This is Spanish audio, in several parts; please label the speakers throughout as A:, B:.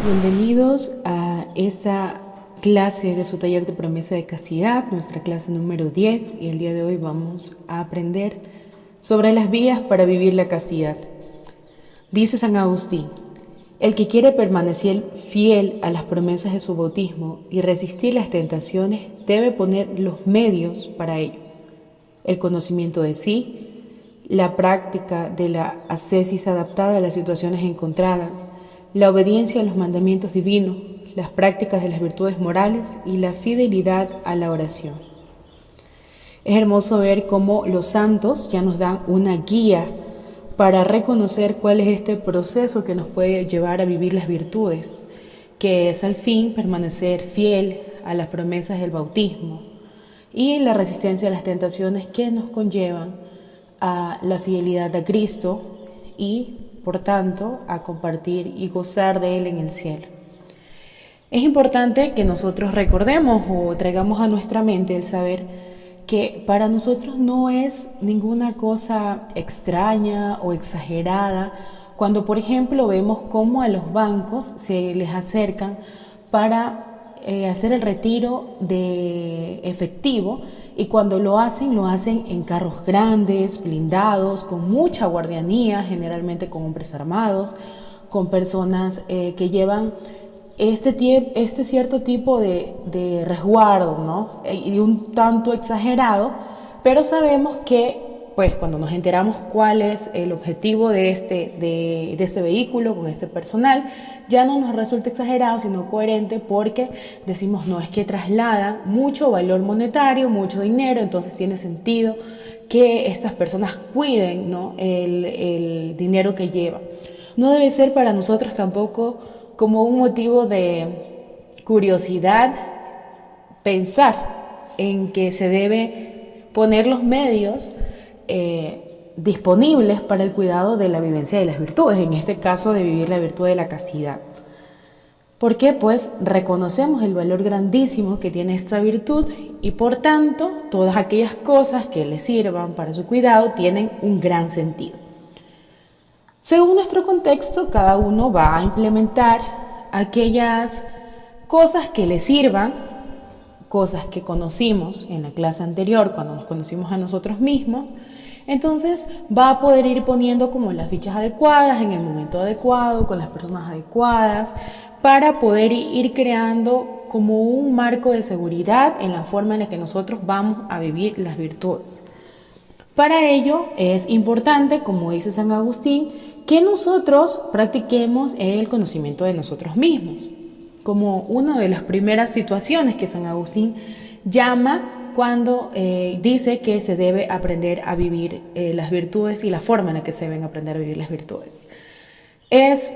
A: Bienvenidos a esta clase de su taller de promesa de castidad, nuestra clase número 10, y el día de hoy vamos a aprender sobre las vías para vivir la castidad. Dice San Agustín: el que quiere permanecer fiel a las promesas de su bautismo y resistir las tentaciones debe poner los medios para ello: el conocimiento de sí, la práctica de la ascesis adaptada a las situaciones encontradas, la obediencia a los mandamientos divinos, las prácticas de las virtudes morales y la fidelidad a la oración. Es hermoso ver cómo los santos ya nos dan una guía para reconocer cuál es este proceso que nos puede llevar a vivir las virtudes, que es al fin permanecer fiel a las promesas del bautismo y la resistencia a las tentaciones que nos conllevan a la fidelidad a Cristo y, por tanto, a compartir y gozar de Él en el cielo. Es importante que nosotros recordemos o traigamos a nuestra mente el saber que para nosotros no es ninguna cosa extraña o exagerada cuando, por ejemplo, vemos cómo a los bancos se les acercan para hacer el retiro de efectivo, y cuando lo hacen en carros grandes, blindados, con mucha guardianía, generalmente con hombres armados, con personas que llevan este cierto tipo de resguardo, ¿no? Y un tanto exagerado, pero sabemos que, pues, cuando nos enteramos cuál es el objetivo de este vehículo con este personal, ya no nos resulta exagerado, sino coherente, porque decimos, no, es que trasladan mucho valor monetario, mucho dinero, entonces tiene sentido que estas personas cuiden, ¿no?, el dinero que llevan. No debe ser para nosotros tampoco como un motivo de curiosidad pensar en que se debe poner los medios disponibles para el cuidado de la vivencia de las virtudes, en este caso de vivir la virtud de la castidad. ¿Por qué? Pues reconocemos el valor grandísimo que tiene esta virtud y, por tanto, todas aquellas cosas que le sirvan para su cuidado tienen un gran sentido. Según nuestro contexto, cada uno va a implementar aquellas cosas que le sirvan, cosas que conocimos en la clase anterior cuando nos conocimos a nosotros mismos. Entonces va a poder ir poniendo como las fichas adecuadas en el momento adecuado, con las personas adecuadas, para poder ir creando como un marco de seguridad en la forma en la que nosotros vamos a vivir las virtudes. Para ello es importante, como dice San Agustín, que nosotros practiquemos el conocimiento de nosotros mismos, como una de las primeras situaciones que San Agustín llama cuando dice que se debe aprender a vivir las virtudes y la forma en la que se deben aprender a vivir las virtudes. Es,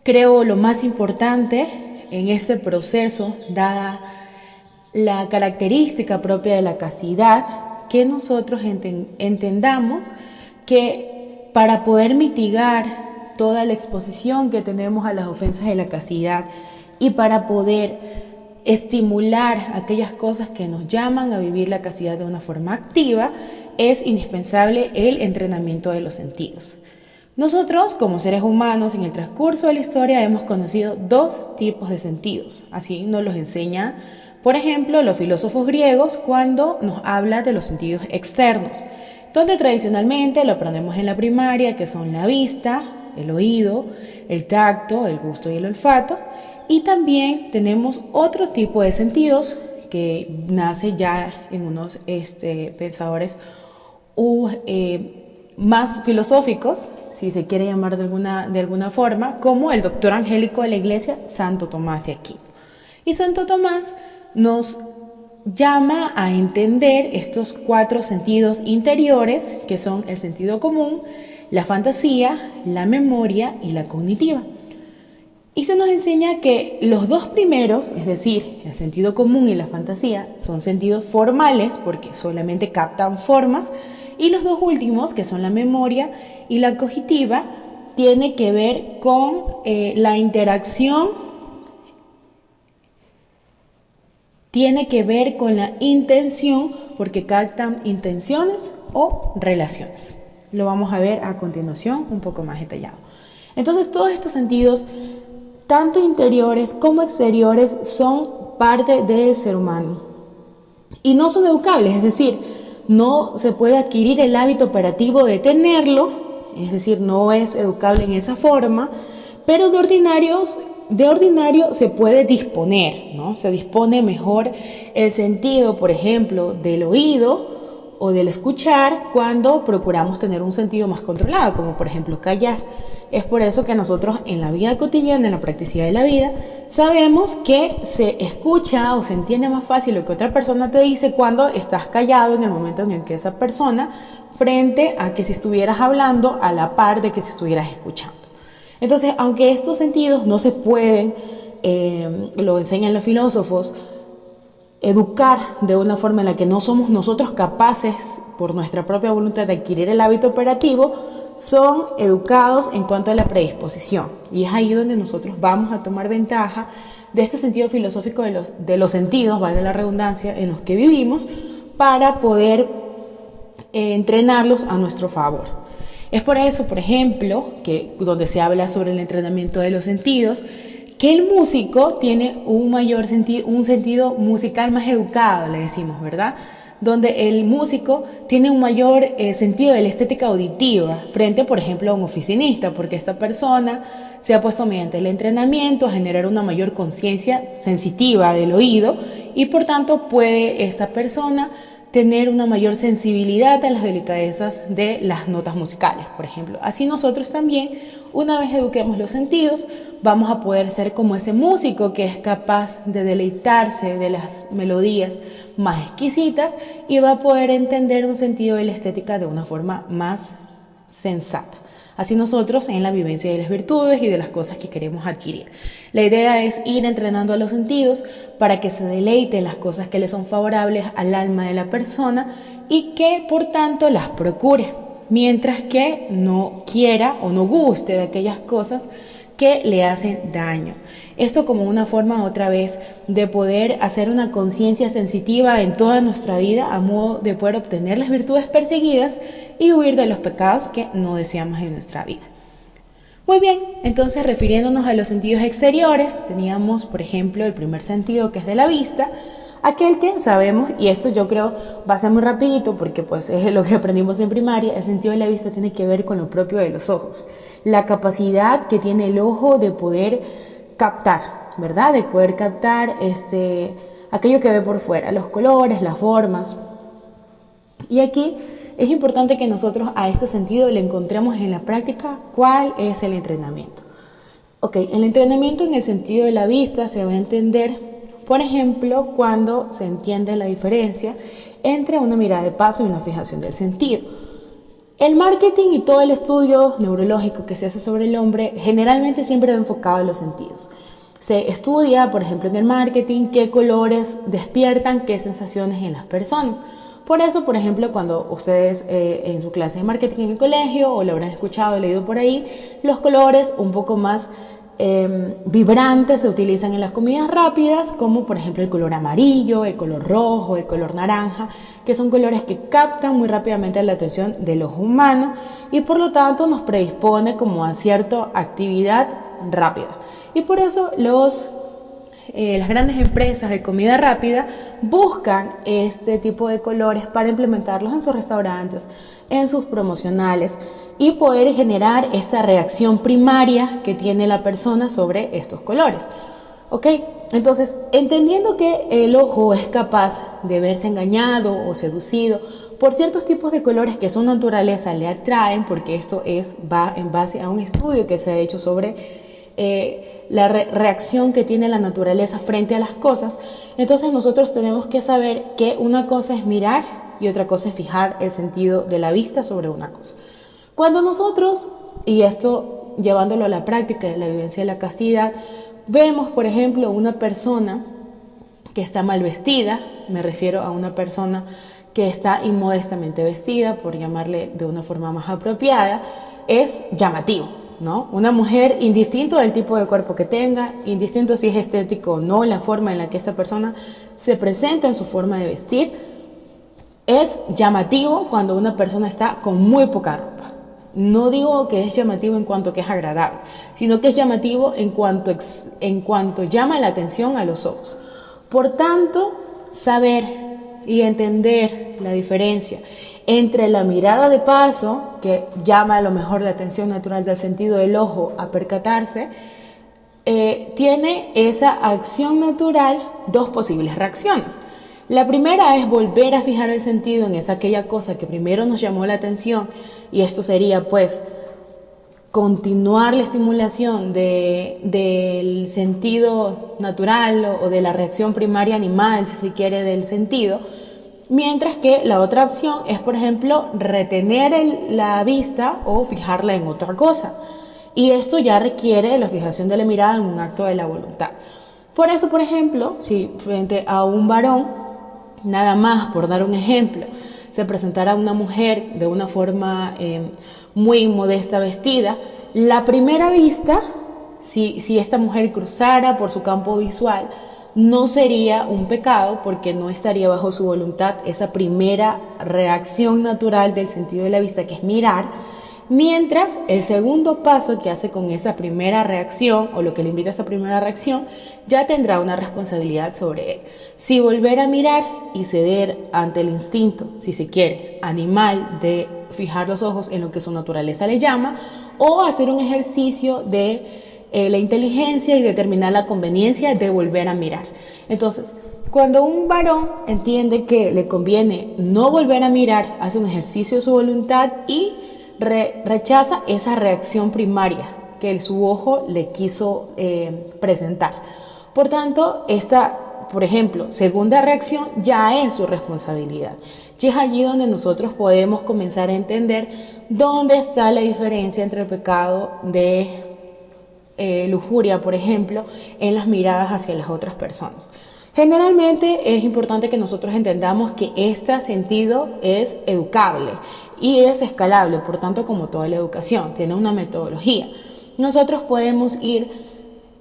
A: creo, lo más importante en este proceso, dada la característica propia de la castidad, que nosotros entendamos que para poder mitigar toda la exposición que tenemos a las ofensas de la castidad y para poder estimular aquellas cosas que nos llaman a vivir la castidad de una forma activa, es indispensable el entrenamiento de los sentidos. Nosotros, como seres humanos, en el transcurso de la historia hemos conocido dos tipos de sentidos. Así nos los enseña, por ejemplo, los filósofos griegos cuando nos habla de los sentidos externos, donde tradicionalmente lo aprendemos en la primaria, que son la vista, el oído, el tacto, el gusto y el olfato. Y también tenemos otro tipo de sentidos que nace ya en unos pensadores más filosóficos, si se quiere llamar de alguna forma, como el doctor angélico de la Iglesia, Santo Tomás de Aquino. Y Santo Tomás nos llama a entender estos cuatro sentidos interiores, que son el sentido común, la fantasía, la memoria y la cognitiva. Y se nos enseña que los dos primeros, es decir, el sentido común y la fantasía, son sentidos formales porque solamente captan formas, y los dos últimos, que son la memoria y la cognitiva, tiene que ver con la interacción, tiene que ver con la intención, porque captan intenciones o relaciones. Lo vamos a ver a continuación un poco más detallado. Entonces, todos estos sentidos tanto interiores como exteriores, son parte del ser humano y no son educables, es decir, no se puede adquirir el hábito operativo de tenerlo, es decir, no es educable en esa forma, pero de ordinario se puede disponer, ¿no? Se dispone mejor el sentido, por ejemplo, del oído o del escuchar cuando procuramos tener un sentido más controlado, como por ejemplo callar. Es por eso que nosotros en la vida cotidiana, en la practicidad de la vida, sabemos que se escucha o se entiende más fácil lo que otra persona te dice cuando estás callado en el momento en el que esa persona, frente a que si estuvieras hablando a la par de que si estuvieras escuchando. Entonces, aunque estos sentidos no se pueden, lo enseñan los filósofos, educar de una forma en la que no somos nosotros capaces, por nuestra propia voluntad, de adquirir el hábito operativo, son educados en cuanto a la predisposición. Y es ahí donde nosotros vamos a tomar ventaja de este sentido filosófico de los sentidos, vale la redundancia, en los que vivimos, para poder entrenarlos a nuestro favor. Es por eso, por ejemplo, que donde se habla sobre el entrenamiento de los sentidos, que el músico tiene un sentido musical más educado, le decimos, ¿verdad? Donde el músico tiene un mayor sentido de la estética auditiva frente, por ejemplo, a un oficinista, porque esta persona se ha puesto mediante el entrenamiento a generar una mayor conciencia sensitiva del oído y por tanto puede esta persona tener una mayor sensibilidad a las delicadezas de las notas musicales, por ejemplo. Así nosotros también, una vez eduquemos los sentidos, vamos a poder ser como ese músico que es capaz de deleitarse de las melodías más exquisitas y va a poder entender un sentido de la estética de una forma más sensata. Así nosotros en la vivencia de las virtudes y de las cosas que queremos adquirir. La idea es ir entrenando a los sentidos para que se deleiten las cosas que le son favorables al alma de la persona y que por tanto las procure, mientras que no quiera o no guste de aquellas cosas que le hacen daño. Esto como una forma otra vez de poder hacer una conciencia sensitiva en toda nuestra vida a modo de poder obtener las virtudes perseguidas y huir de los pecados que no deseamos en nuestra vida. Muy bien, entonces refiriéndonos a los sentidos exteriores, teníamos por ejemplo el primer sentido que es de la vista, aquel que sabemos, y esto yo creo va a ser muy rapidito porque pues es lo que aprendimos en primaria, el sentido de la vista tiene que ver con lo propio de los ojos, la capacidad que tiene el ojo de poder captar, ¿verdad? De poder captar aquello que ve por fuera, los colores, las formas. Y aquí es importante que nosotros a este sentido le encontremos en la práctica cuál es el entrenamiento. Ok, el entrenamiento en el sentido de la vista se va a entender, por ejemplo, cuando se entiende la diferencia entre una mirada de paso y una fijación del sentido. El marketing y todo el estudio neurológico que se hace sobre el hombre generalmente siempre va enfocado en los sentidos. Se estudia, por ejemplo, en el marketing qué colores despiertan qué sensaciones en las personas. Por eso, por ejemplo, cuando ustedes en su clase de marketing en el colegio o lo habrán escuchado o leído por ahí, los colores un poco más vibrantes se utilizan en las comidas rápidas, como por ejemplo el color amarillo, el color rojo, el color naranja, que son colores que captan muy rápidamente la atención del ojo humano y por lo tanto nos predispone como a cierta actividad rápida. Y por eso las grandes empresas de comida rápida buscan este tipo de colores para implementarlos en sus restaurantes, en sus promocionales y poder generar esta reacción primaria que tiene la persona sobre estos colores. ¿Ok? Entonces, entendiendo que el ojo es capaz de verse engañado o seducido por ciertos tipos de colores que su naturaleza le atraen, porque esto va en base a un estudio que se ha hecho sobre la reacción que tiene la naturaleza frente a las cosas, entonces nosotros tenemos que saber que una cosa es mirar y otra cosa es fijar el sentido de la vista sobre una cosa. Cuando nosotros, y esto llevándolo a la práctica de la vivencia de la castidad, vemos por ejemplo una persona que está mal vestida, me refiero a una persona que está inmodestamente vestida, por llamarle de una forma más apropiada, es llamativo, ¿no? Una mujer, indistinto del tipo de cuerpo que tenga, indistinto si es estético o no, la forma en la que esta persona se presenta en su forma de vestir, es llamativo cuando una persona está con muy poca ropa. No digo que es llamativo en cuanto que es agradable, sino que es llamativo en cuanto llama la atención a los ojos. Por tanto, saber y entender la diferencia entre la mirada de paso, que llama a lo mejor la atención natural del sentido del ojo a percatarse, tiene esa acción natural dos posibles reacciones. La primera es volver a fijar el sentido en aquella cosa que primero nos llamó la atención, y esto sería pues continuar la estimulación del sentido natural o de la reacción primaria animal, si se quiere, del sentido, mientras que la otra opción es, por ejemplo, retener la vista o fijarla en otra cosa. Y esto ya requiere la fijación de la mirada en un acto de la voluntad. Por eso, por ejemplo, si frente a un varón, nada más por dar un ejemplo, se presentara una mujer de una forma muy modesta vestida, la primera vista, si esta mujer cruzara por su campo visual, no sería un pecado porque no estaría bajo su voluntad esa primera reacción natural del sentido de la vista, que es mirar, mientras el segundo paso que hace con esa primera reacción, o lo que le invita a esa primera reacción, ya tendrá una responsabilidad sobre él. Si volver a mirar y ceder ante el instinto, si se quiere, animal de fijar los ojos en lo que su naturaleza le llama, o hacer un ejercicio de la inteligencia y determinar la conveniencia de volver a mirar. Entonces, cuando un varón entiende que le conviene no volver a mirar, hace un ejercicio de su voluntad y rechaza esa reacción primaria que su ojo le quiso presentar. Por tanto, esta, por ejemplo, segunda reacción ya es su responsabilidad. Y es allí donde nosotros podemos comenzar a entender dónde está la diferencia entre el pecado de lujuria, por ejemplo, en las miradas hacia las otras personas. Generalmente es importante que nosotros entendamos que este sentido es educable y es escalable, por tanto, como toda la educación, tiene una metodología. Nosotros podemos ir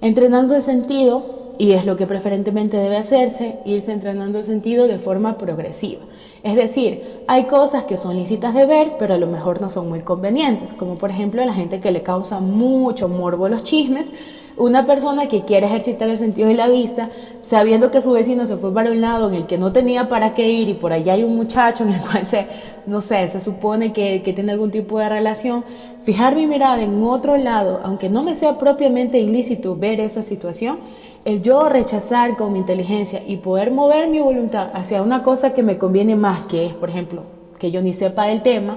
A: entrenando el sentido, y es lo que preferentemente debe hacerse, irse entrenando el sentido de forma progresiva. Es decir, hay cosas que son lícitas de ver, pero a lo mejor no son muy convenientes, como por ejemplo a la gente que le causa mucho morbo los chismes. Una persona que quiere ejercitar el sentido de la vista, sabiendo que su vecino se fue para un lado en el que no tenía para qué ir y por allá hay un muchacho en el cual se supone que tiene algún tipo de relación, fijar mi mirada en otro lado, aunque no me sea propiamente ilícito ver esa situación, el yo rechazar con mi inteligencia y poder mover mi voluntad hacia una cosa que me conviene más, que es, por ejemplo, que yo ni sepa del tema,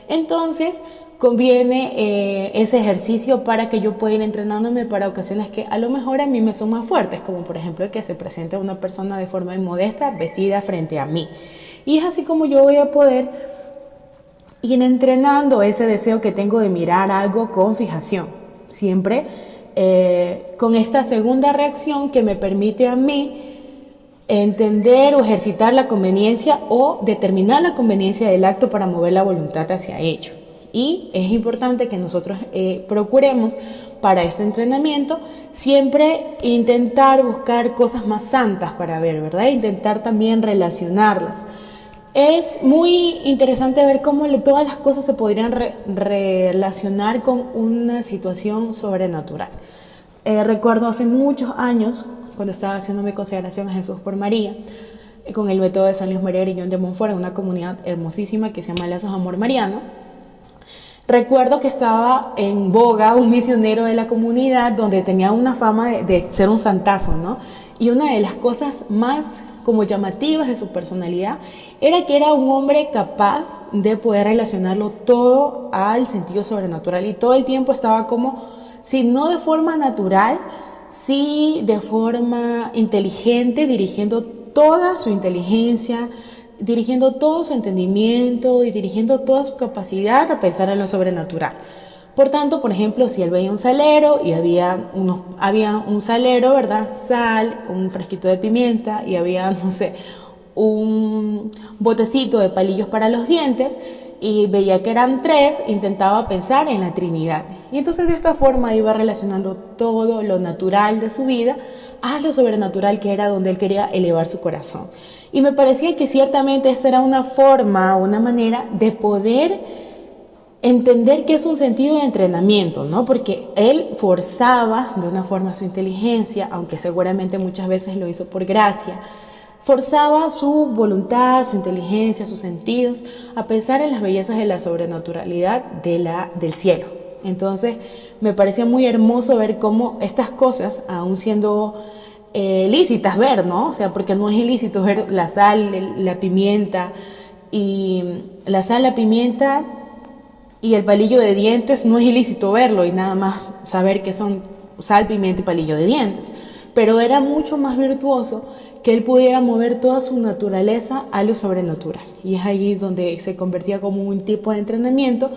A: entonces conviene ese ejercicio para que yo pueda ir entrenándome para ocasiones que a lo mejor a mí me son más fuertes, como por ejemplo el que se presente una persona de forma inmodesta vestida frente a mí. Y es así como yo voy a poder ir entrenando ese deseo que tengo de mirar algo con fijación, siempre con esta segunda reacción que me permite a mí entender o ejercitar la conveniencia o determinar la conveniencia del acto para mover la voluntad hacia ello. Y es importante que nosotros procuremos para este entrenamiento siempre intentar buscar cosas más santas para ver, ¿verdad? Intentar también relacionarlas. Es muy interesante ver cómo todas las cosas se podrían relacionar con una situación sobrenatural. Recuerdo hace muchos años, cuando estaba haciendo mi consagración a Jesús por María, con el método de San Luis María Griñón de Montfort, en una comunidad hermosísima que se llama Lazos Amor Mariano. Recuerdo que estaba en boga un misionero de la comunidad donde tenía una fama de ser un santazo, ¿no? Y una de las cosas más como llamativas de su personalidad era que era un hombre capaz de poder relacionarlo todo al sentido sobrenatural, y todo el tiempo estaba como, si no de forma natural, sí de forma inteligente, dirigiendo toda su inteligencia, dirigiendo todo su entendimiento y dirigiendo toda su capacidad a pensar en lo sobrenatural. Por tanto, por ejemplo, si él veía un salero y había un salero, ¿verdad? Sal, un fresquito de pimienta y había, no sé, un botecito de palillos para los dientes, y veía que eran 3, intentaba pensar en la Trinidad. Y entonces de esta forma iba relacionando todo lo natural de su vida a lo sobrenatural, que era donde él quería elevar su corazón. Y me parecía que ciertamente esa era una forma, una manera de poder entender que es un sentido de entrenamiento, ¿no? Porque él forzaba de una forma su inteligencia, aunque seguramente muchas veces lo hizo por gracia, forzaba su voluntad, su inteligencia, sus sentidos, a pensar en las bellezas de la sobrenaturalidad del cielo. Entonces, me parecía muy hermoso ver cómo estas cosas, aún siendo lícitas ver, ¿no? O sea, porque no es ilícito ver la sal, la pimienta, y la sal, la pimienta y el palillo de dientes, no es ilícito verlo y nada más saber que son sal, pimienta y palillo de dientes. Pero era mucho más virtuoso que él pudiera mover toda su naturaleza a lo sobrenatural. Y es ahí donde se convertía como un tipo de entrenamiento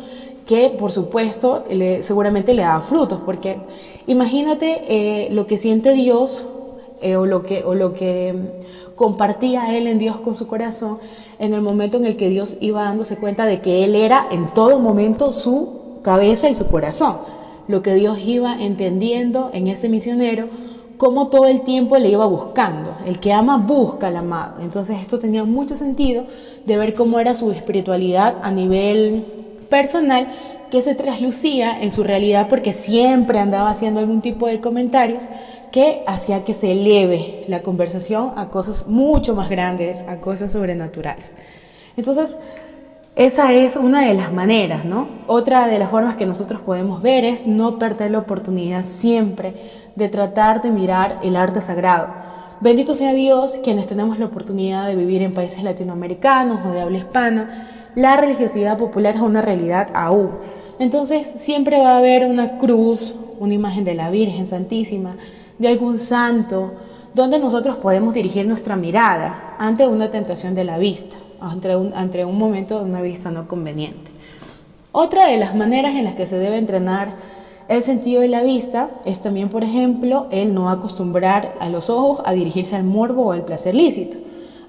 A: que, por supuesto, seguramente le daba frutos. Porque imagínate lo que siente Dios o lo que compartía él en Dios con su corazón en el momento en el que Dios iba dándose cuenta de que él era en todo momento su cabeza y su corazón. Lo que Dios iba entendiendo en ese misionero, cómo todo el tiempo le iba buscando. El que ama busca al amado. Entonces esto tenía mucho sentido de ver cómo era su espiritualidad a nivel personal, que se traslucía en su realidad porque siempre andaba haciendo algún tipo de comentarios que hacía que se eleve la conversación a cosas mucho más grandes, a cosas sobrenaturales. Entonces, esa es una de las maneras, ¿no? Otra de las formas que nosotros podemos ver es no perder la oportunidad siempre de tratar de mirar el arte sagrado. Bendito sea Dios, quienes tenemos la oportunidad de vivir en países latinoamericanos o de habla hispana, la religiosidad popular es una realidad aún. Entonces, siempre va a haber una cruz, una imagen de la Virgen Santísima, de algún santo, donde nosotros podemos dirigir nuestra mirada ante una tentación de la vista, ante un momento de una vista no conveniente. Otra de las maneras en las que se debe entrenar el sentido de la vista es también, por ejemplo, el no acostumbrar a los ojos a dirigirse al morbo o al placer lícito.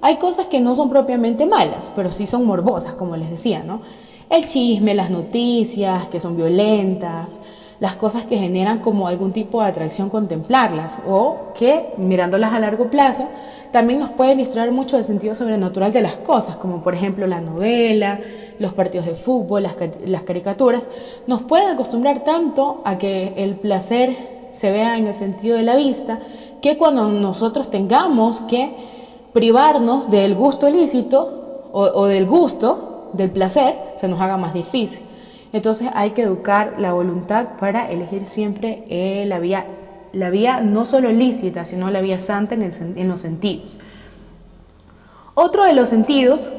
A: Hay cosas que no son propiamente malas, pero sí son morbosas, como les decía, ¿no? El chisme, las noticias que son violentas, las cosas que generan como algún tipo de atracción contemplarlas o que, mirándolas a largo plazo, también nos pueden distraer mucho del sentido sobrenatural de las cosas, como por ejemplo la novela, los partidos de fútbol, las caricaturas. Nos pueden acostumbrar tanto a que el placer se vea en el sentido de la vista, que cuando nosotros tengamos que privarnos del gusto ilícito o del gusto, del placer, se nos haga más difícil. Entonces hay que educar la voluntad para elegir siempre la vía no solo lícita, sino la vía santa en los sentidos. Otro de los sentidos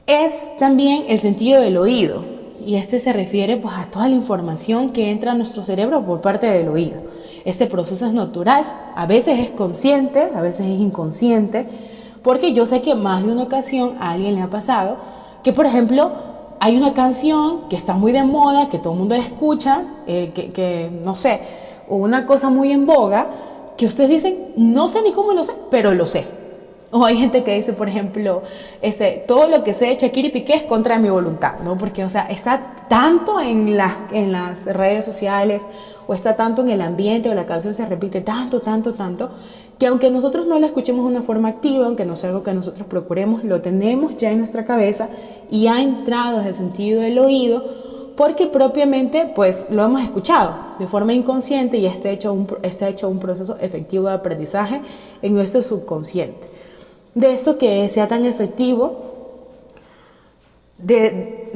A: es también el sentido del oído, y este se refiere pues a toda la información que entra a nuestro cerebro por parte del oído. Este proceso es natural, a veces es consciente, a veces es inconsciente, porque yo sé que más de una ocasión a alguien le ha pasado que, por ejemplo, hay una canción que está muy de moda, que todo el mundo la escucha, no sé, o una cosa muy en boga, que ustedes dicen, no sé ni cómo lo sé, pero lo sé. O hay gente que dice, por ejemplo, todo lo que sé de Shakira y Piqué es contra mi voluntad, ¿no? Porque, o sea, está tanto en las redes sociales, o está tanto en el ambiente, o la canción se repite tanto, que aunque nosotros no la escuchemos de una forma activa, aunque no sea algo que nosotros procuremos, lo tenemos ya en nuestra cabeza y ha entrado desde el sentido del oído, porque propiamente pues lo hemos escuchado de forma inconsciente y está hecho un proceso efectivo de aprendizaje en nuestro subconsciente. De esto que sea tan efectivo, de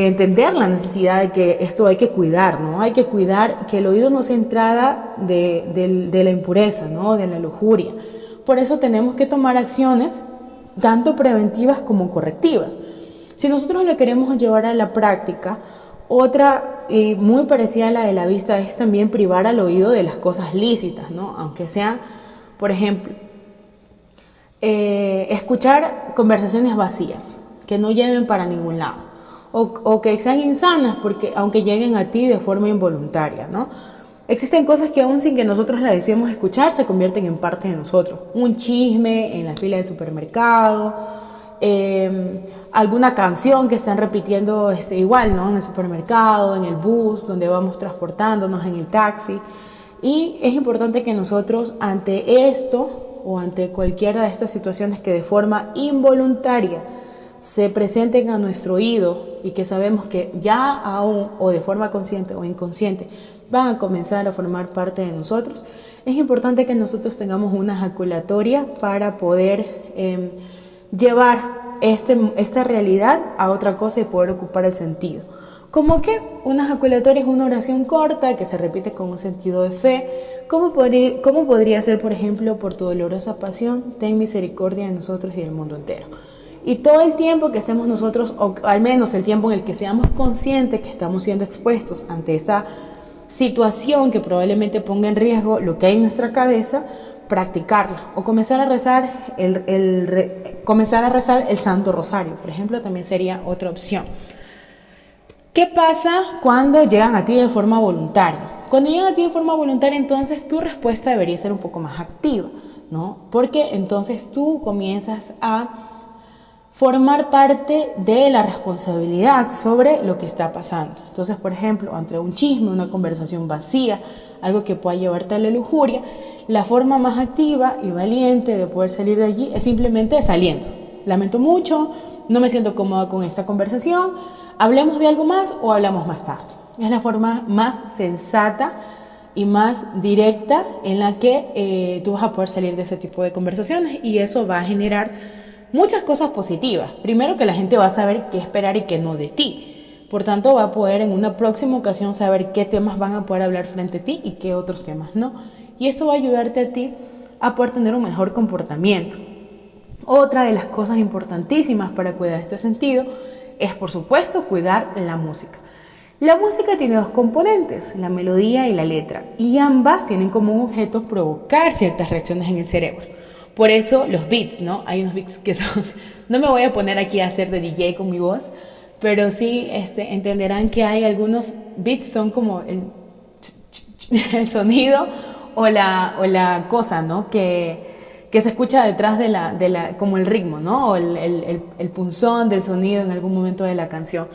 A: entender la necesidad de que esto hay que cuidar, ¿no? Hay que cuidar que el oído no sea entrada de la impureza, ¿no? De la lujuria. Por eso tenemos que tomar acciones tanto preventivas como correctivas. Si nosotros lo queremos llevar a la práctica, otra muy parecida a la de la vista es también privar al oído de las cosas lícitas, ¿no? Aunque sean, por ejemplo, escuchar conversaciones vacías que no lleven para ningún lado o que sean insanas porque aunque lleguen a ti de forma involuntaria, ¿no? Existen cosas que aún sin que nosotros las deseemos escuchar se convierten en parte de nosotros. Un chisme en la fila del supermercado, alguna canción que están repitiendo igual, ¿no? En el supermercado, en el bus, donde vamos transportándonos, en el taxi. Y es importante que nosotros ante esto o ante cualquiera de estas situaciones que de forma involuntaria se presenten a nuestro oído y que sabemos que ya aún o de forma consciente o inconsciente van a comenzar a formar parte de nosotros, es importante que nosotros tengamos una ejaculatoria para poder llevar esta realidad a otra cosa y poder ocupar el sentido. Como que una ejaculatoria es una oración corta que se repite con un sentido de fe. ¿Cómo podría ser, por ejemplo, por tu dolorosa pasión, ten misericordia de nosotros y del mundo entero? Y todo el tiempo que estemos nosotros, o al menos el tiempo en el que seamos conscientes que estamos siendo expuestos ante esta situación que probablemente ponga en riesgo lo que hay en nuestra cabeza, practicarla o comenzar a rezar el Santo Rosario, por ejemplo, también sería otra opción. ¿Qué pasa cuando llegan a ti de forma voluntaria? Cuando llegan a ti de forma voluntaria, entonces tu respuesta debería ser un poco más activa, ¿no? Porque entonces tú comienzas a formar parte de la responsabilidad sobre lo que está pasando. Entonces, por ejemplo, ante un chisme, una conversación vacía, algo que pueda llevarte a la lujuria, la forma más activa y valiente de poder salir de allí es simplemente saliendo. Lamento mucho, no me siento cómoda con esta conversación, hablemos de algo más o hablamos más tarde. Es la forma más sensata y más directa en la que tú vas a poder salir de ese tipo de conversaciones, y eso va a generar muchas cosas positivas. Primero, que la gente va a saber qué esperar y qué no de ti. Por tanto, va a poder en una próxima ocasión saber qué temas van a poder hablar frente a ti y qué otros temas no. Y eso va a ayudarte a ti a poder tener un mejor comportamiento. Otra de las cosas importantísimas para cuidar este sentido es, por supuesto, cuidar la música. La música tiene dos componentes, la melodía y la letra, y ambas tienen como objeto provocar ciertas reacciones en el cerebro. Por eso los beats, ¿no? Hay unos beats que son... No me voy a poner aquí a hacer de DJ con mi voz, pero sí entenderán que hay algunos beats, son como el sonido o la cosa, ¿no? Que se escucha detrás como el ritmo, ¿no? O el punzón del sonido en algún momento de la canción.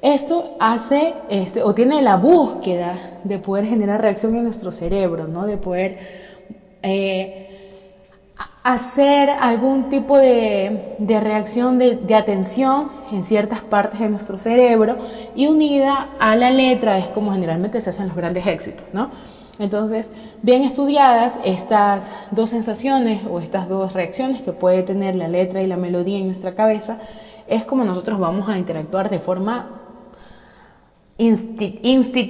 A: Esto hace, o tiene la búsqueda de poder generar reacción en nuestro cerebro, ¿no? De poder hacer algún tipo de reacción de atención en ciertas partes de nuestro cerebro, y unida a la letra es como generalmente se hacen los grandes éxitos, ¿no? Entonces, bien estudiadas estas dos sensaciones o estas dos reacciones que puede tener la letra y la melodía en nuestra cabeza, es como nosotros vamos a interactuar de forma instintiva,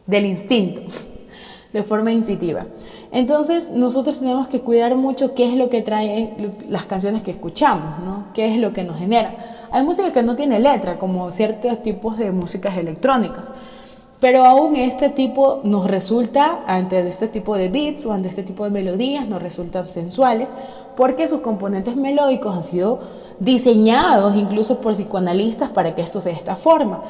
A: del instinto, de forma instintiva. Entonces, nosotros tenemos que cuidar mucho qué es lo que traen las canciones que escuchamos, ¿no? Qué es lo que nos genera. Hay música que no tiene letra, como ciertos tipos de músicas electrónicas, pero aún este tipo nos resulta, ante este tipo de beats o ante este tipo de melodías, nos resultan sensuales, porque sus componentes melódicos han sido diseñados incluso por psicoanalistas para que esto sea de esta forma.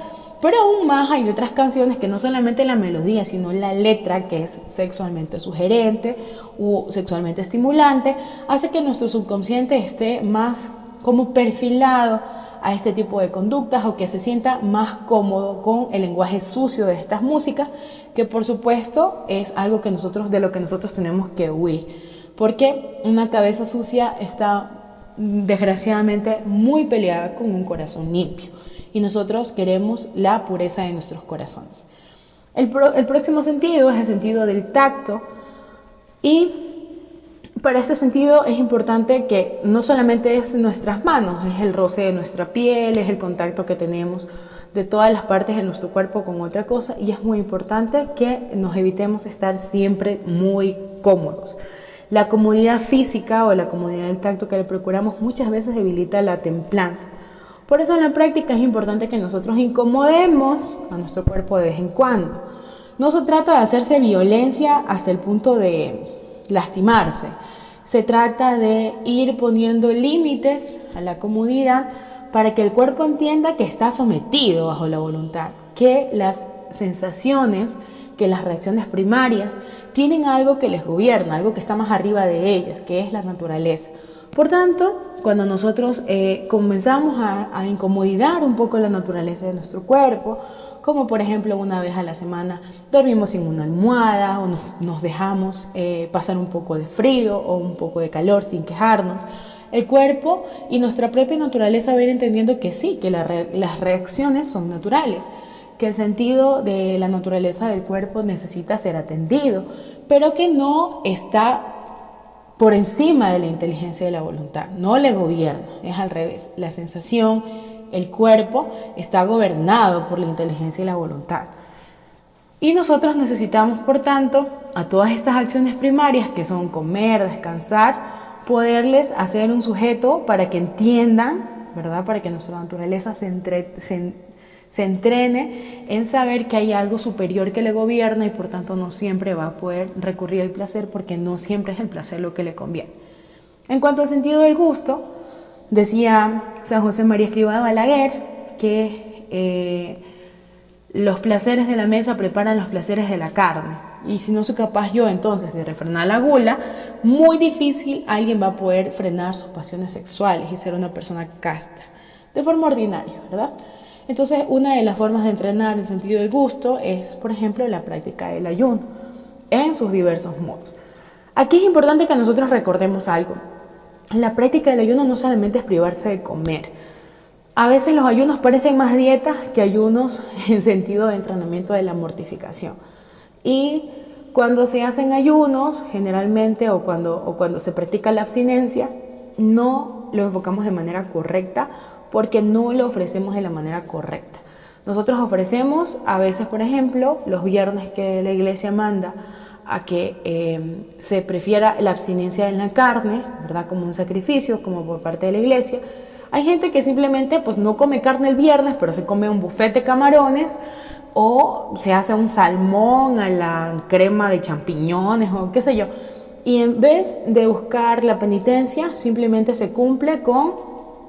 A: Pero aún más hay otras canciones que no solamente la melodía, sino la letra, que es sexualmente sugerente o sexualmente estimulante, hace que nuestro subconsciente esté más como perfilado a este tipo de conductas, o que se sienta más cómodo con el lenguaje sucio de estas músicas, que por supuesto es algo de lo que nosotros tenemos que huir, porque una cabeza sucia está desgraciadamente muy peleada con un corazón limpio, y nosotros queremos la pureza de nuestros corazones. El próximo sentido es el sentido del tacto, y para este sentido es importante que no solamente es nuestras manos, es el roce de nuestra piel, es el contacto que tenemos de todas las partes de nuestro cuerpo con otra cosa, y es muy importante que nos evitemos estar siempre muy cómodos. La comodidad física o la comodidad del tacto que le procuramos muchas veces debilita la templanza. Por eso en la práctica es importante que nosotros incomodemos a nuestro cuerpo de vez en cuando. No se trata de hacerse violencia hasta el punto de lastimarse. Se trata de ir poniendo límites a la comodidad para que el cuerpo entienda que está sometido bajo la voluntad, que las sensaciones, que las reacciones primarias tienen algo que les gobierna, algo que está más arriba de ellas, que es la naturaleza. Por tanto, cuando nosotros comenzamos a incomodar un poco la naturaleza de nuestro cuerpo, como por ejemplo una vez a la semana dormimos sin una almohada o nos dejamos pasar un poco de frío o un poco de calor sin quejarnos. El cuerpo y nuestra propia naturaleza va a ir entendiendo que sí, que las reacciones son naturales, que el sentido de la naturaleza del cuerpo necesita ser atendido, pero que no está por encima de la inteligencia de la voluntad, no le gobierna, es al revés. La sensación, el cuerpo está gobernado por la inteligencia y la voluntad. Y nosotros necesitamos, por tanto, a todas estas acciones primarias que son comer, descansar, poderles hacer un sujeto para que entiendan, ¿verdad? Para que nuestra naturaleza se entrene en saber que hay algo superior que le gobierna y por tanto no siempre va a poder recurrir al placer, porque no siempre es el placer lo que le conviene. En cuanto al sentido del gusto, decía San José María Escrivá de Balaguer que los placeres de la mesa preparan los placeres de la carne, y si no soy capaz yo entonces de refrenar la gula, muy difícil alguien va a poder frenar sus pasiones sexuales y ser una persona casta de forma ordinaria, ¿verdad? Entonces, una de las formas de entrenar el sentido del gusto es, por ejemplo, la práctica del ayuno en sus diversos modos. Aquí es importante que nosotros recordemos algo. La práctica del ayuno no solamente es privarse de comer. A veces los ayunos parecen más dietas que ayunos en sentido de entrenamiento de la mortificación. Y cuando se hacen ayunos, generalmente, o cuando se practica la abstinencia, no lo enfocamos de manera correcta, porque no lo ofrecemos de la manera correcta. Nosotros ofrecemos, a veces, por ejemplo, los viernes que la iglesia manda a que se prefiera la abstinencia en la carne, ¿verdad? Como un sacrificio, como por parte de la iglesia. Hay gente que simplemente pues no come carne el viernes, pero se come un buffet de camarones, o se hace un salmón a la crema de champiñones, o qué sé yo. Y en vez de buscar la penitencia, simplemente se cumple con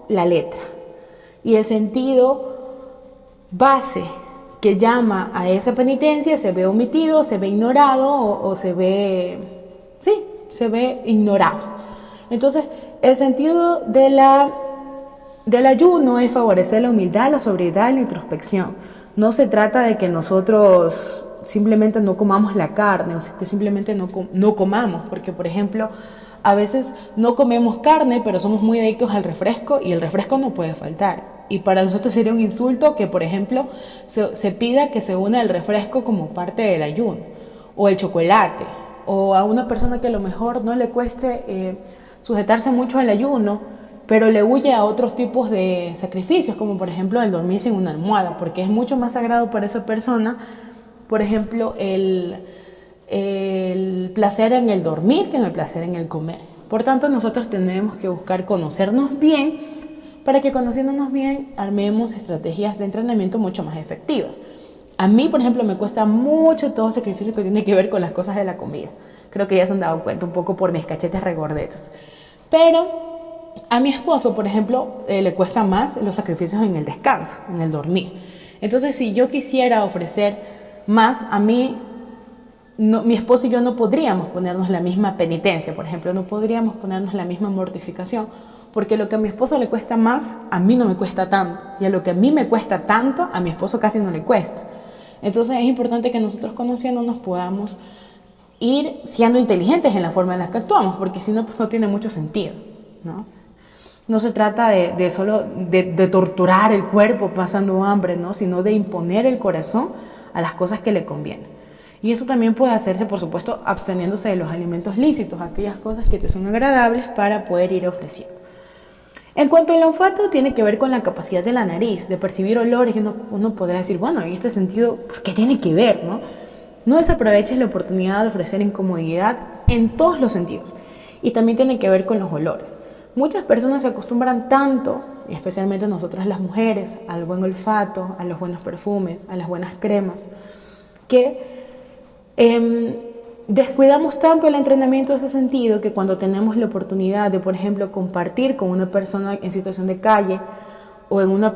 A: la letra. Y el sentido base que llama a esa penitencia se ve omitido, se ve ignorado o se ve ignorado. Entonces, el sentido del ayuno es favorecer la humildad, la sobriedad y la introspección. No se trata de que nosotros simplemente no comamos la carne, o que simplemente no comamos, porque, por ejemplo, a veces no comemos carne, pero somos muy adictos al refresco, y el refresco no puede faltar. Y para nosotros sería un insulto que, por ejemplo, se pida que se una el refresco como parte del ayuno, o el chocolate, o a una persona que a lo mejor no le cueste sujetarse mucho al ayuno, pero le huye a otros tipos de sacrificios, como por ejemplo el dormir sin una almohada, porque es mucho más sagrado para esa persona, por ejemplo, el placer en el dormir que en el placer en el comer. Por tanto, nosotros tenemos que buscar conocernos bien, para que, conociéndonos bien, armemos estrategias de entrenamiento mucho más efectivas. A mí, por ejemplo, me cuesta mucho todo sacrificio que tiene que ver con las cosas de la comida. Creo que ya se han dado cuenta un poco por mis cachetes regordetos. Pero a mi esposo, por ejemplo, le cuesta más los sacrificios en el descanso, en el dormir. Entonces, si yo quisiera ofrecer más, a mí, mi esposo y yo no podríamos ponernos la misma penitencia, por ejemplo, no podríamos ponernos la misma mortificación, porque lo que a mi esposo le cuesta más, a mí no me cuesta tanto, y a lo que a mí me cuesta tanto, a mi esposo casi no le cuesta. Entonces es importante que nosotros, conociéndonos, podamos ir siendo inteligentes en la forma en la que actuamos, porque si no, pues no tiene mucho sentido, ¿no? No se trata de solo de torturar el cuerpo pasando hambre, ¿no? Sino de imponer el corazón a las cosas que le convienen. Y eso también puede hacerse, por supuesto, absteniéndose de los alimentos lícitos, aquellas cosas que te son agradables, para poder ir ofreciendo. En cuanto al olfato, tiene que ver con la capacidad de la nariz, de percibir olores, y uno podrá decir, bueno, en este sentido, pues, ¿qué tiene que ver, no? No desaproveches la oportunidad de ofrecer incomodidad en todos los sentidos. Y también tiene que ver con los olores. Muchas personas se acostumbran tanto, y especialmente nosotras las mujeres, al buen olfato, a los buenos perfumes, a las buenas cremas, que descuidamos tanto el entrenamiento en ese sentido, que cuando tenemos la oportunidad de, por ejemplo, compartir con una persona en situación de calle, o con una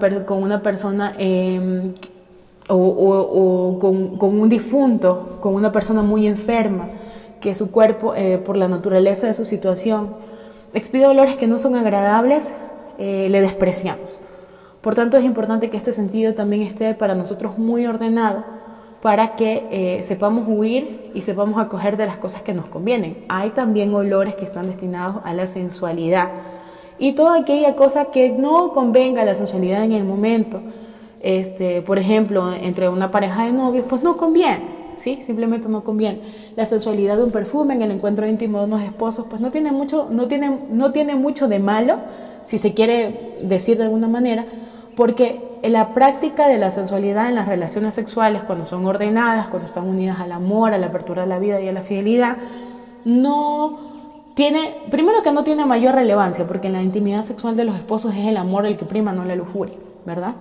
A: persona con un difunto, con una persona muy enferma, que su cuerpo, por la naturaleza de su situación, expide olores que no son agradables, le despreciamos. Por tanto, es importante que este sentido también esté para nosotros muy ordenado para que sepamos huir y sepamos acoger de las cosas que nos convienen. Hay también olores que están destinados a la sensualidad y toda aquella cosa que no convenga a la sensualidad en el momento. Por ejemplo, entre una pareja de novios, pues no conviene. ¿Sí? Simplemente no conviene. La sensualidad de un perfume en el encuentro íntimo de unos esposos, pues no tiene mucho de malo, si se quiere decir de alguna manera, porque la práctica de la sensualidad en las relaciones sexuales, cuando son ordenadas, cuando están unidas al amor, a la apertura de la vida y a la fidelidad, primero que no tiene mayor relevancia, porque en la intimidad sexual de los esposos es el amor el que prima, no la lujuria, ¿verdad?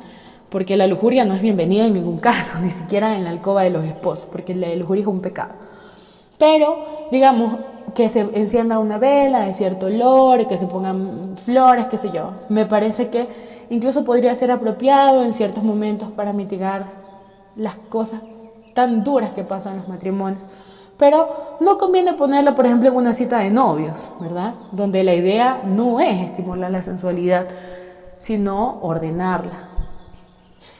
A: Porque la lujuria no es bienvenida en ningún caso, ni siquiera en la alcoba de los esposos, porque la lujuria es un pecado. Pero, digamos, que se encienda una vela de cierto olor, que se pongan flores, qué sé yo. Me parece que incluso podría ser apropiado en ciertos momentos para mitigar las cosas tan duras que pasan en los matrimonios. Pero no conviene ponerlo, por ejemplo, en una cita de novios, ¿verdad? Donde la idea no es estimular la sensualidad, sino ordenarla.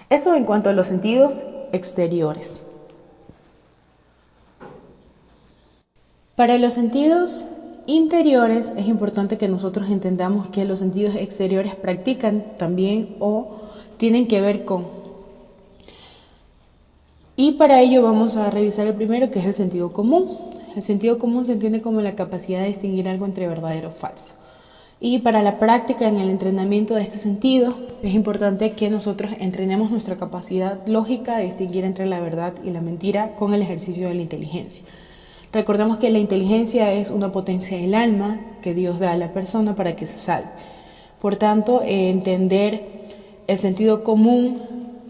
A: Eso en cuanto a los sentidos exteriores. Para los sentidos interiores es importante que nosotros entendamos que los sentidos exteriores practican también o tienen que ver con. Y para ello vamos a revisar el primero, que es el sentido común. El sentido común se entiende como la capacidad de distinguir algo entre verdadero o falso. Y para la práctica en el entrenamiento de este sentido, es importante que nosotros entrenemos nuestra capacidad lógica de distinguir entre la verdad y la mentira con el ejercicio de la inteligencia. Recordemos que la inteligencia es una potencia del alma que Dios da a la persona para que se salve. Por tanto, entender el sentido común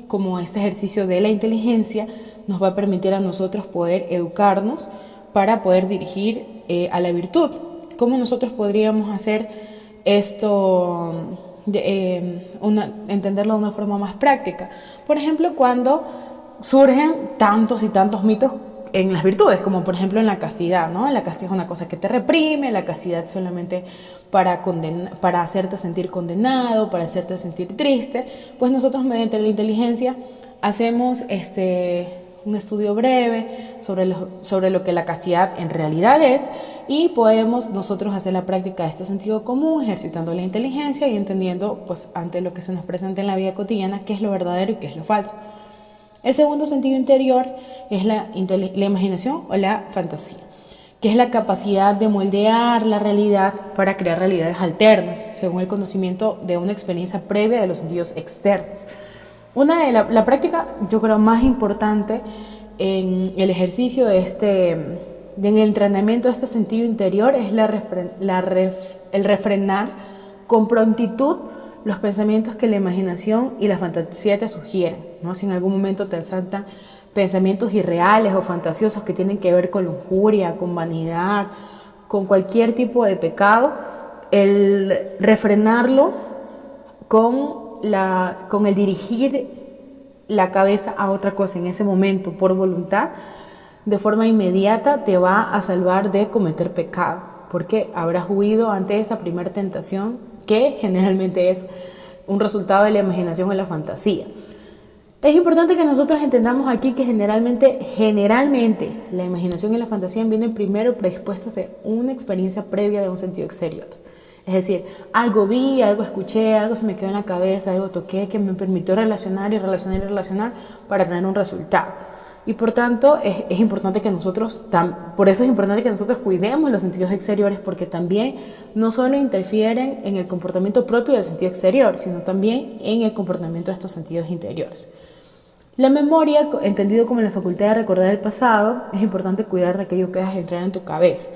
A: como este ejercicio de la inteligencia nos va a permitir a nosotros poder educarnos para poder dirigir a la virtud. ¿Cómo nosotros podríamos hacer esto, entenderlo de una forma más práctica? Por ejemplo, cuando surgen tantos y tantos mitos en las virtudes, como por ejemplo en la castidad, ¿no? La castidad es una cosa que te reprime, la castidad solamente para hacerte sentir condenado, para hacerte sentir triste. Pues nosotros mediante la inteligencia hacemos un estudio breve sobre lo que la castidad en realidad es, y podemos nosotros hacer la práctica de este sentido común, ejercitando la inteligencia y entendiendo, pues, ante lo que se nos presenta en la vida cotidiana, qué es lo verdadero y qué es lo falso. El segundo sentido interior es la imaginación o la fantasía, que es la capacidad de moldear la realidad para crear realidades alternas, según el conocimiento de una experiencia previa de los sentidos externos. La práctica, yo creo, más importante en el ejercicio en el entrenamiento de este sentido interior es el refrenar con prontitud los pensamientos que la imaginación y la fantasía te sugieren, ¿no? Si en algún momento te asaltan pensamientos irreales o fantasiosos que tienen que ver con lujuria, con vanidad, con cualquier tipo de pecado, el refrenarlo con el dirigir la cabeza a otra cosa en ese momento por voluntad, de forma inmediata te va a salvar de cometer pecado, porque habrás huido ante esa primera tentación que generalmente es un resultado de la imaginación o la fantasía. Es importante que nosotros entendamos aquí que generalmente la imaginación y la fantasía vienen primero predispuestos de una experiencia previa de un sentido exterior. Es decir, algo vi, algo escuché, algo se me quedó en la cabeza, algo toqué que me permitió relacionar para tener un resultado. Y por tanto, es importante que nosotros, por eso es importante que nosotros cuidemos los sentidos exteriores, porque también no solo interfieren en el comportamiento propio del sentido exterior, sino también en el comportamiento de estos sentidos interiores. La memoria, entendido como la facultad de recordar el pasado, es importante cuidar de aquello que dejas entrar en tu cabeza.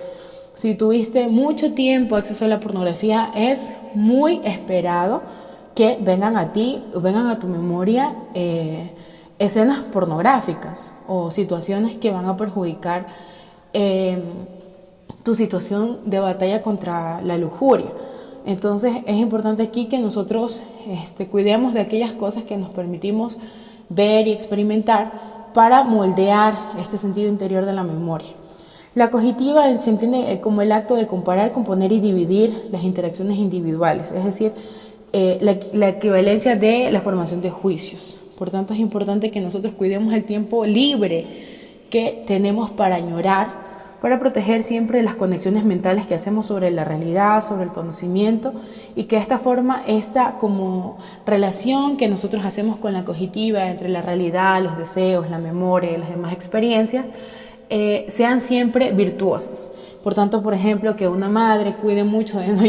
A: Si tuviste mucho tiempo acceso a la pornografía, es muy esperado que vengan a tu memoria escenas pornográficas o situaciones que van a perjudicar tu situación de batalla contra la lujuria. Entonces es importante aquí que nosotros cuidemos de aquellas cosas que nos permitimos ver y experimentar para moldear este sentido interior de la memoria. La cogitiva se entiende como el acto de comparar, componer y dividir las interacciones individuales, es decir, la equivalencia de la formación de juicios. Por tanto, es importante que nosotros cuidemos el tiempo libre que tenemos para añorar, para proteger siempre las conexiones mentales que hacemos sobre la realidad, sobre el conocimiento, y que de esta forma esta como relación que nosotros hacemos con la cogitiva entre la realidad, los deseos, la memoria y las demás experiencias sean siempre virtuosas. Por tanto, por ejemplo, que una madre cuide mucho de no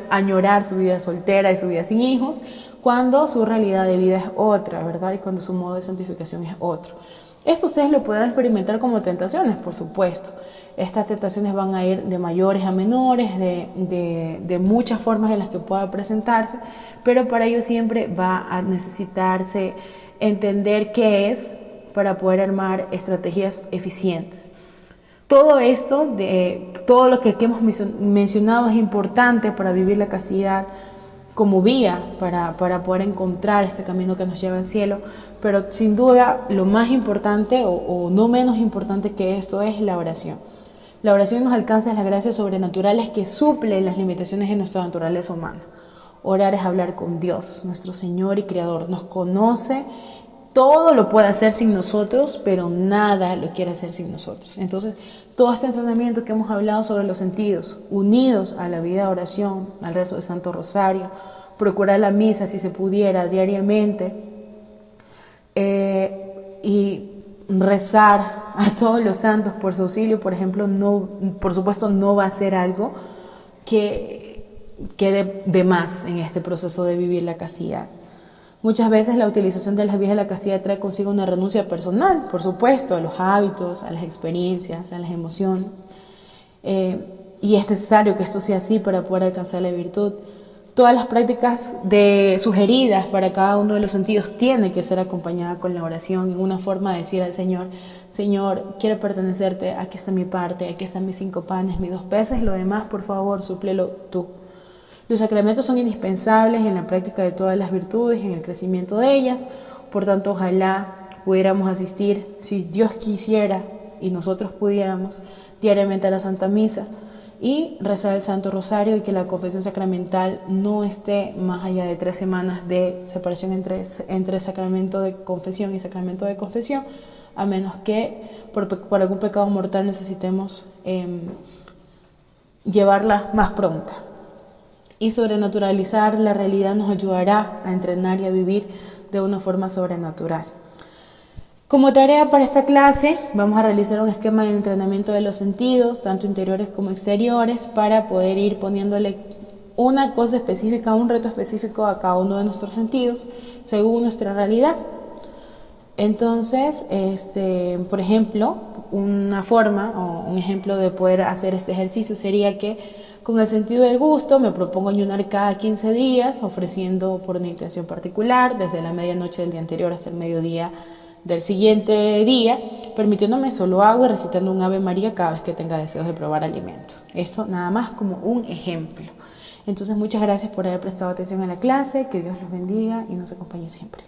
A: añorar su vida soltera y su vida sin hijos, cuando su realidad de vida es otra, ¿verdad? Y cuando su modo de santificación es otro. Esto ustedes lo podrán experimentar como tentaciones, por supuesto. Estas tentaciones van a ir de mayores a menores, de muchas formas en las que pueda presentarse, pero para ello siempre va a necesitarse entender qué es para poder armar estrategias eficientes. Todo esto, todo lo que aquí hemos mencionado es importante para vivir la castidad como vía para poder encontrar este camino que nos lleva al cielo, pero sin duda lo más importante o no menos importante que esto es la oración. La oración nos alcanza las gracias sobrenaturales que suplen las limitaciones de nuestra naturaleza humana. Orar es hablar con Dios, nuestro Señor y Creador. Nos conoce, todo lo puede hacer sin nosotros, pero nada lo quiere hacer sin nosotros. Entonces, todo este entrenamiento que hemos hablado sobre los sentidos, unidos a la vida de oración, al rezo del Santo Rosario, procurar la misa si se pudiera diariamente, y rezar a todos los santos por su auxilio, por ejemplo, por supuesto no va a ser algo que quede de más en este proceso de vivir la castidad. Muchas veces la utilización de las vías de la castidad trae consigo una renuncia personal, por supuesto, a los hábitos, a las experiencias, a las emociones. Y es necesario que esto sea así para poder alcanzar la virtud. Todas las prácticas sugeridas para cada uno de los sentidos tienen que ser acompañadas con la oración, en una forma de decir al Señor: Señor, quiero pertenecerte, aquí está mi parte, aquí están mis 5 panes, mis 2 peces, lo demás, por favor, súplelo tú. Los sacramentos son indispensables en la práctica de todas las virtudes, en el crecimiento de ellas. Por tanto, ojalá pudiéramos asistir, si Dios quisiera y nosotros pudiéramos, diariamente a la Santa Misa y rezar el Santo Rosario, y que la confesión sacramental no esté más allá de 3 semanas de separación entre sacramento de confesión y sacramento de confesión, a menos que por algún pecado mortal necesitemos llevarla más pronta. Y sobrenaturalizar la realidad nos ayudará a entrenar y a vivir de una forma sobrenatural. Como tarea para esta clase, vamos a realizar un esquema de entrenamiento de los sentidos, tanto interiores como exteriores, para poder ir poniéndole una cosa específica, un reto específico a cada uno de nuestros sentidos, según nuestra realidad. Entonces, por ejemplo, una forma o un ejemplo de poder hacer este ejercicio sería que con el sentido del gusto me propongo ayunar cada 15 días, ofreciendo por una intención particular, desde la medianoche del día anterior hasta el mediodía del siguiente día, permitiéndome solo agua y recitando un Ave María cada vez que tenga deseos de probar alimento. Esto nada más como un ejemplo. Entonces, muchas gracias por haber prestado atención a la clase, que Dios los bendiga y nos acompañe siempre.